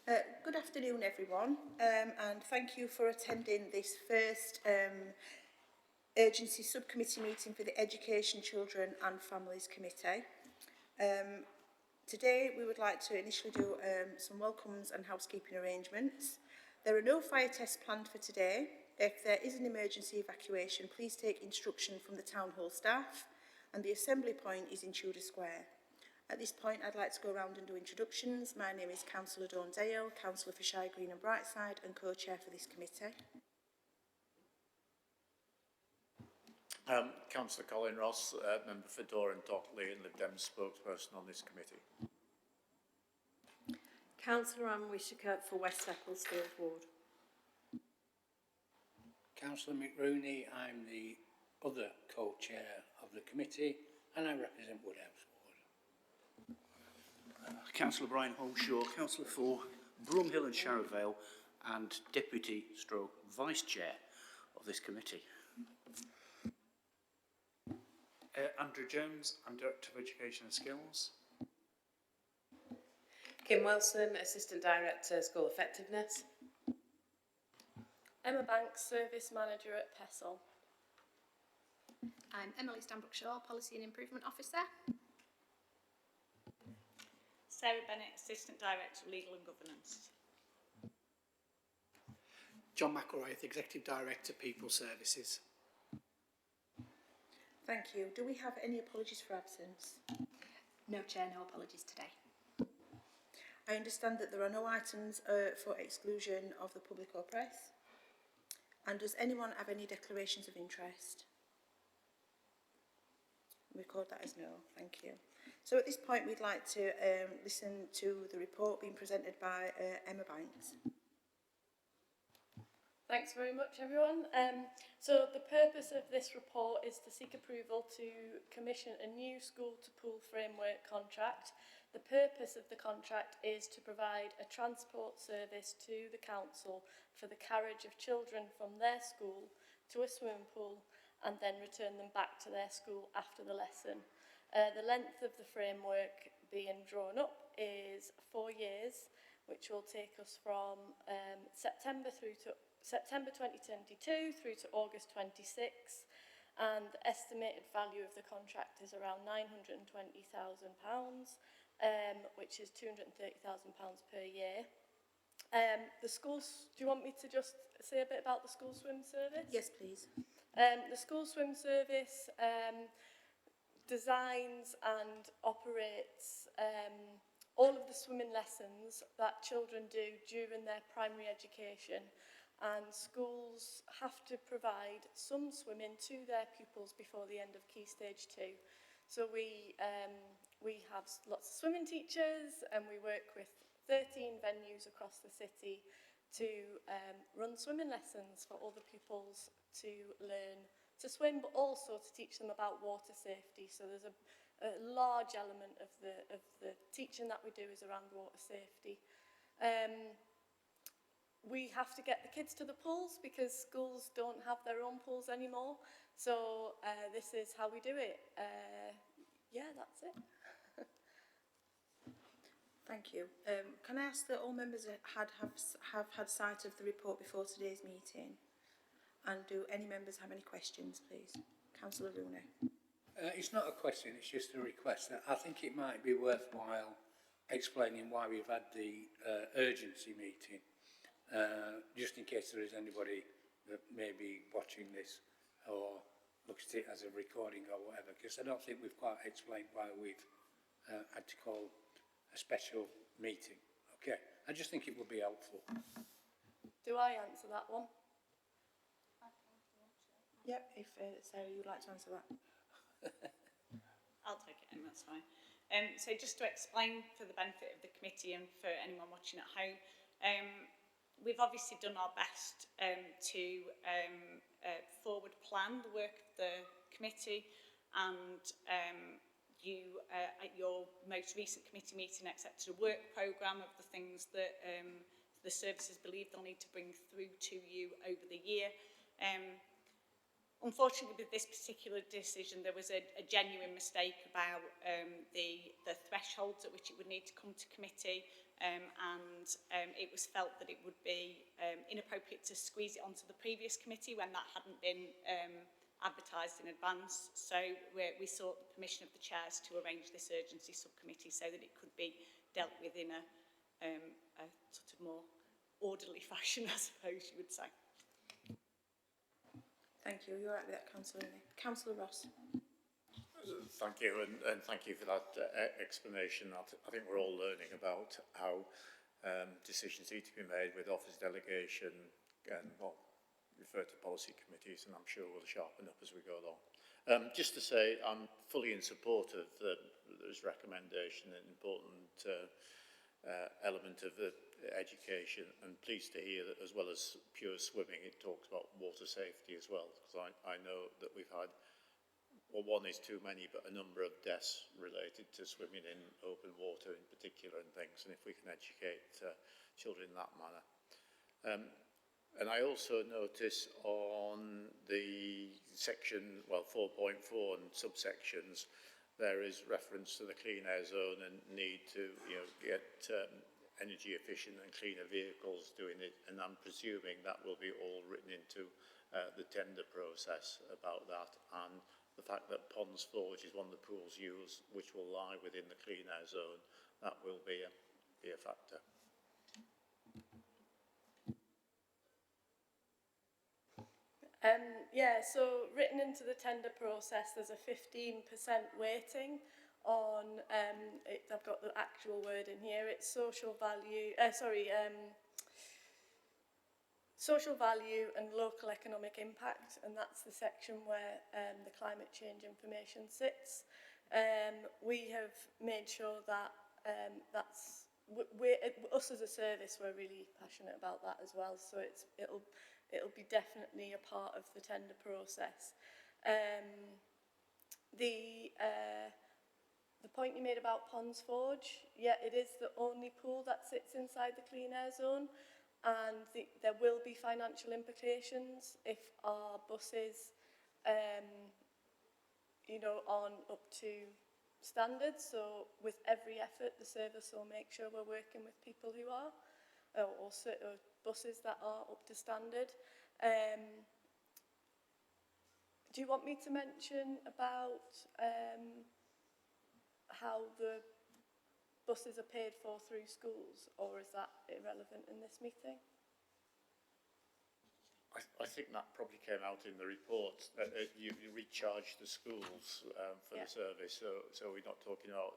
Good afternoon, everyone, and thank you for attending this first urgency subcommittee meeting for the Education, Children and Families Committee. Today we would like to initially do some welcomes and housekeeping arrangements. There are no fire tests planned for today. If there is an emergency evacuation, please take instruction from the Town Hall staff, and the assembly point is in Tudor Square. At this point, I'd like to go around and do introductions. My name is Councillor Dawn Dale, Councillor for Shire Green and Brightside and co-chair for this committee. Councillor Colin Ross, member for Dore and Dockley and Lib Dem spokesperson on this committee. Councillor Whitaker for West Ecclesfield Ward. Councillor Mick Rooney, I'm the other co-chair of the committee and I represent Woodhouse Ward. Councillor Brian Holmshaw, Councillor for Bromhill and Sharrow Vale and Deputy Stroke Vice Chair of this committee. Andrew Jones, I'm Director of Education and Skills. Kim Wilson, Assistant Director, School Effectiveness. Emma Banks, Service Manager at PESL. I'm Emily Stanbrook-Shaw, Policy and Improvement Officer. Sarah Bennett, Assistant Director, Legal and Governance. John McElroy, Executive Director, People Services. Thank you. Do we have any apologies for absence? No, Chair, no apologies today. I understand that there are no items for exclusion of the public or press. And does anyone have any declarations of interest? Record that as no. Thank you. So at this point, we'd like to listen to the report being presented by Emma Banks. Thanks very much, everyone. So the purpose of this report is to seek approval to commission a new school-to-pool framework contract. The purpose of the contract is to provide a transport service to the council for the carriage of children from their school to a swimming pool and then return them back to their school after the lesson. The length of the framework being drawn up is 4 years, which will take us from September 2022 through to August 26, and the estimated value of the contract is around £920,000, which is £230,000 per year. The schools, do you want me to just say a bit about the school swim service? Yes, please. The school swim service designs and operates all of the swimming lessons that children do during their primary education, and schools have to provide some swimming to their pupils before the end of Key Stage 2. So we have lots of swimming teachers and we work with 13 venues across the city to run swimming lessons for all the pupils to learn to swim, but also to teach them about water safety. So there's a large element of the teaching that we do is around water safety. We have to get the kids to the pools because schools don't have their own pools anymore. So this is how we do it. Yeah, that's it. Thank you. Can I ask that all members have had sight of the report before today's meeting? And do any members have any questions, please? Councillor Rooney. It's not a question, it's just a request. I think it might be worthwhile explaining why we've had the urgency meeting. Just in case there is anybody that may be watching this or looks at it as a recording or whatever, because I don't think we've quite explained why we've had to call a special meeting. Okay, I just think it would be helpful. Do I answer that one? Yep, if Sarah, you'd like to answer that. I'll take it in, that's fine. So just to explain for the benefit of the committee and for anyone watching at home, we've obviously done our best to forward plan the work of the committee, and you at your most recent committee meeting accepted a work programme of the things that the services believe they'll need to bring through to you over the year. Unfortunately, with this particular decision, there was a genuine mistake about the thresholds at which it would need to come to committee. it was felt that it would be inappropriate to squeeze it onto the previous committee when that hadn't been advertised in advance. So we sought the permission of the chairs to arrange this urgency subcommittee so that it could be dealt with in a sort of more orderly fashion, I suppose you would say. Thank you. You're right with that, Councillor Rooney. Councillor Ross. Thank you, and thank you for that explanation. I think we're all learning about how decisions need to be made with office delegation and refer to policy committees, and I'm sure we'll sharpen up as we go along. Just to say, I'm fully in support of this recommendation, an important element of the education, and pleased to hear that as well as pure swimming, it talks about water safety as well, because I know that we've had, well, one is too many, but a number of deaths related to swimming in open water in particular and things, and if we can educate children in that manner. And I also notice on the section, well, 4.4 and subsections, there is reference to the clean air zone and need to, get energy efficient and cleaner vehicles doing it, and I'm presuming that will be all written into the tender process about that, and the fact that Ponds Forge is one of the pools used which will lie within the clean air zone, that will be a factor. Yeah, so written into the tender process, there's a 15% weighting on, I've got the actual word in here, it's social value and local economic impact, and that's the section where the climate change information sits. We have made sure that us as a service, we're really passionate about that as well, so it'll be definitely a part of the tender process. The point you made about Ponds Forge, yeah, it is the only pool that sits inside the clean air zone, and there will be financial implications if our buses, aren't up to standards. So with every effort, the service will make sure we're working with people who are, or buses that are up to standard. Do you want me to mention about how the buses are paid for through schools, or is that irrelevant in this meeting? I think that probably came out in the report. You recharge the schools for the service, so we're not talking about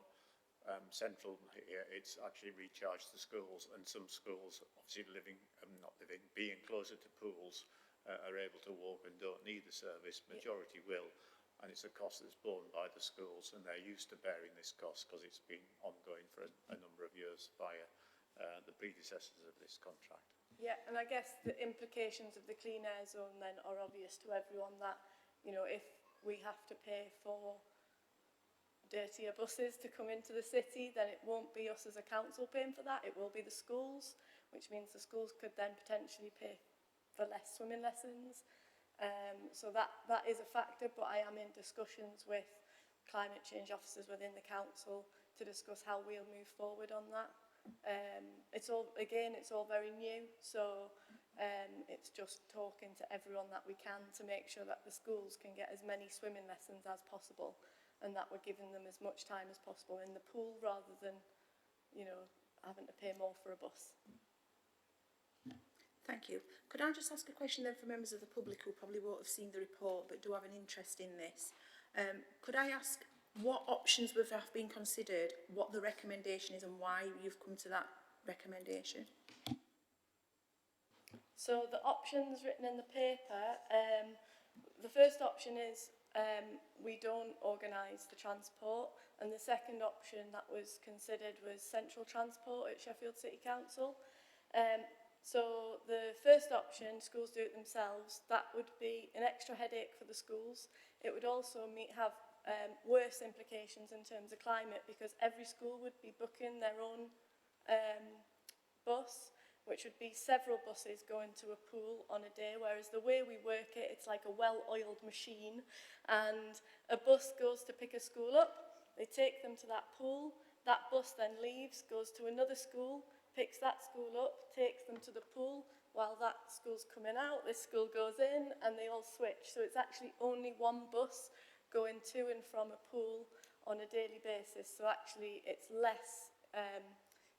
central here. It's actually recharged the schools, and some schools, obviously being closer to pools, are able to walk and don't need the service. Majority will, and it's a cost that's borne by the schools, and they're used to bearing this cost because it's been ongoing for a number of years via the predecessors of this contract. Yeah, and I guess the implications of the clean air zone then are obvious to everyone that, if we have to pay for dirtier buses to come into the city, then it won't be us as a council paying for that, it will be the schools, which means the schools could then potentially pay for less swimming lessons. So that is a factor, but I am in discussions with climate change officers within the council to discuss how we'll move forward on that. It's all very new, so it's just talking to everyone that we can to make sure that the schools can get as many swimming lessons as possible, and that we're giving them as much time as possible in the pool rather than, having to pay more for a bus. Thank you. Could I just ask a question then for members of the public who probably won't have seen the report but do have an interest in this? Could I ask what options have been considered, what the recommendation is and why you've come to that recommendation? So the options written in the paper, the first option is we don't organise the transport, and the second option that was considered was central transport at Sheffield City Council. So the first option, schools do it themselves, that would be an extra headache for the schools. It would also have worse implications in terms of climate, because every school would be booking their own bus, which would be several buses going to a pool on a day, whereas the way we work it, it's like a well-oiled machine, and a bus goes to pick a school up, they take them to that pool, That bus then leaves, goes to another school, picks that school up, takes them to the pool. While that school's coming out, this school goes in, and they all switch. So it's actually only one bus going to and from a pool on a daily basis. So actually it's less,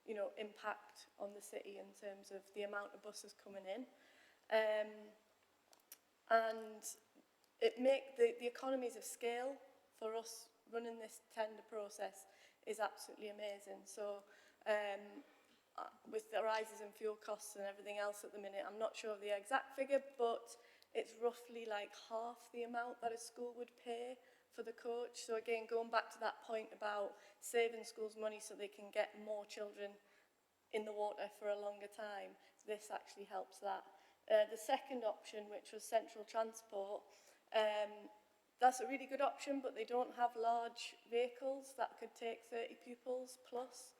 you know, impact on the city in terms of the amount of buses coming in. And it make the economies of scale for us running this tender process is absolutely amazing. So with the rises in fuel costs and everything else at the minute, I'm not sure of the exact figure, but it's roughly like half the amount that a school would pay for the coach. So again, going back to that point about saving schools money so they can get more children in the water for a longer time, this actually helps that. The second option, which was central transport, that's a really good option, but they don't have large vehicles that could take 30 pupils plus.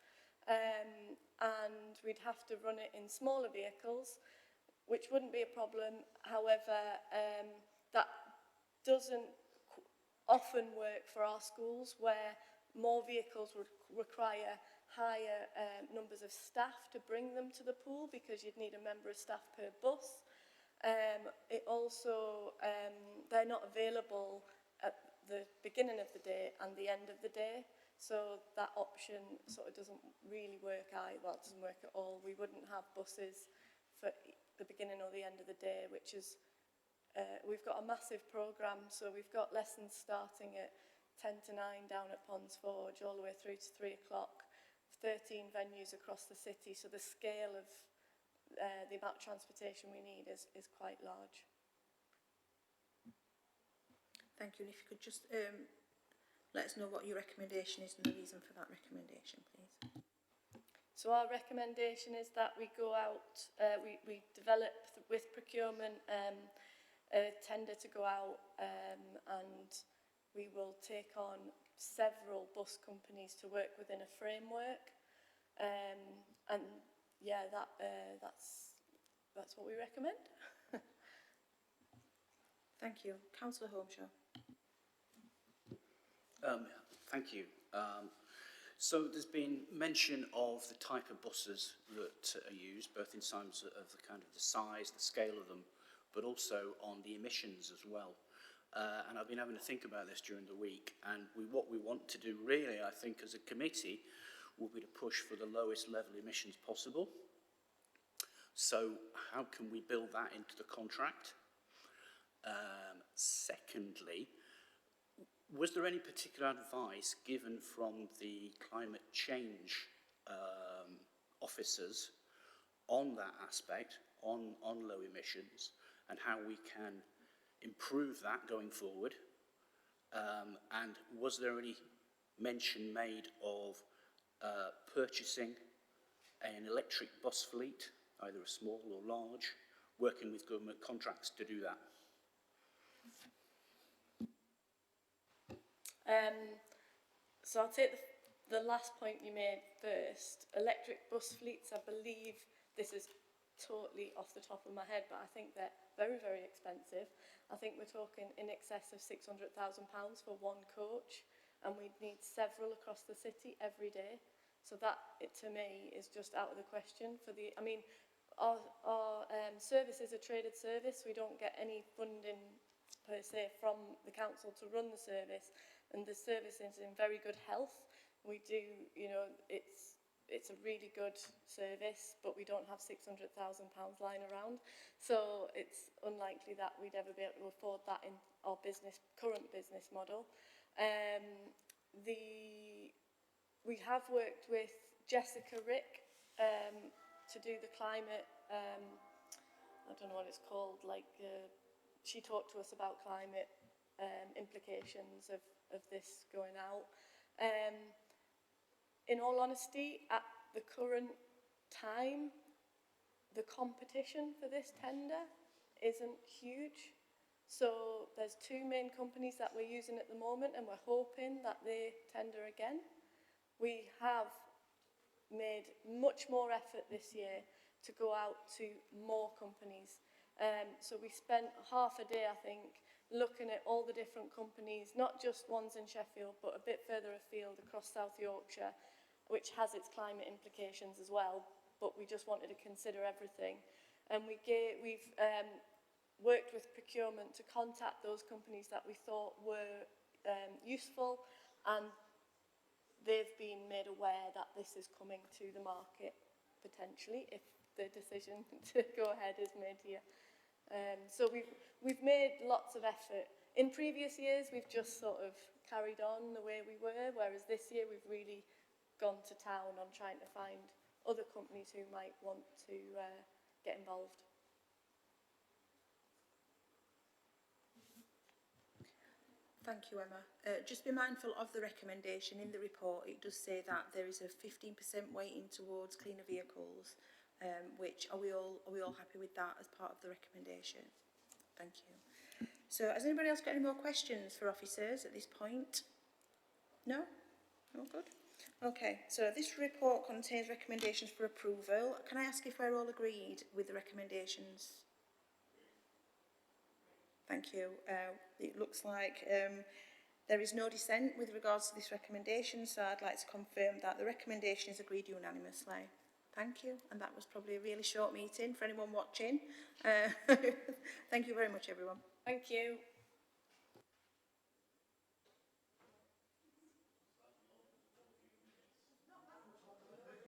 And we'd have to run it in smaller vehicles, which wouldn't be a problem. However, that doesn't often work for our schools, where more vehicles would require higher numbers of staff to bring them to the pool, because you'd need a member of staff per bus. It also, they're not available at the beginning of the day and the end of the day. So that option sort of doesn't really work out. Well, it doesn't work at all. We wouldn't have buses for the beginning or the end of the day, which is, we've got a massive programme. So we've got lessons starting at 10 to 9 down at Ponds Forge, all the way through to 3 o'clock, 13 venues across the city. So the scale of the amount of transportation we need is quite large. Thank you. And if you could just let us know what your recommendation is and the reason for that recommendation, please. So our recommendation is that we go out, we develop with procurement a tender to go out, and we will take on several bus companies to work within a framework. And yeah, that's what we recommend. Thank you. Councillor Holmshaw. Thank you. So there's been mention of the type of buses that are used, both in terms of the kind of the size, the scale of them, but also on the emissions as well. And I've been having to think about this during the week, and what we want to do really, I think, as a committee, will be to push for the lowest level emissions possible. So how can we build that into the contract? Secondly, was there any particular advice given from the climate change officers on that aspect, on low emissions, and how we can improve that going forward? And was there any mention made of purchasing an electric bus fleet, either a small or large, working with government contracts to do that? So I'll take the last point you made first. Electric bus fleets, I believe, this is totally off the top of my head, but I think they're very, very expensive. I think we're talking in excess of £600,000 for one coach, and we'd need several across the city every day. So that, to me, is just out of the question. I mean, our service is a traded service. We don't get any funding per se from the council to run the service, and the service is in very good health. We do, you know, it's a really good service, but we don't have £600,000 lying around. So it's unlikely that we'd ever be able to afford that in our current business model. We have worked with Jessica Rick to do the climate, I don't know what it's called, she talked to us about climate implications of this going out. In all honesty, at the current time, the competition for this tender isn't huge. So there's two main companies that we're using at the moment, and we're hoping that they tender again. We have made much more effort this year to go out to more companies. So we spent half a day, I think, looking at all the different companies, not just ones in Sheffield, but a bit further afield across South Yorkshire, which has its climate implications as well, but we just wanted to consider everything. And we've worked with procurement to contact those companies that we thought were useful, and they've been made aware that this is coming to the market potentially if the decision to go ahead is made here. So we've made lots of effort. In previous years, we've just sort of carried on the way we were, whereas this year we've really gone to town on trying to find other companies who might want to get involved. Thank you, Emma. Just be mindful of the recommendation in the report. It does say that there is a 15% weighting towards cleaner vehicles, which are we all happy with that as part of the recommendation? Thank you. So has anybody else got any more questions for officers at this point? No? All good? Okay, so this report contains recommendations for approval. Can I ask if we're all agreed with the recommendations? Thank you. It looks like there is no dissent with regards to this recommendation, so I'd like to confirm that the recommendation is agreed unanimously. Thank you, and that was probably a really short meeting for anyone watching. Thank you very much, everyone. Thank you.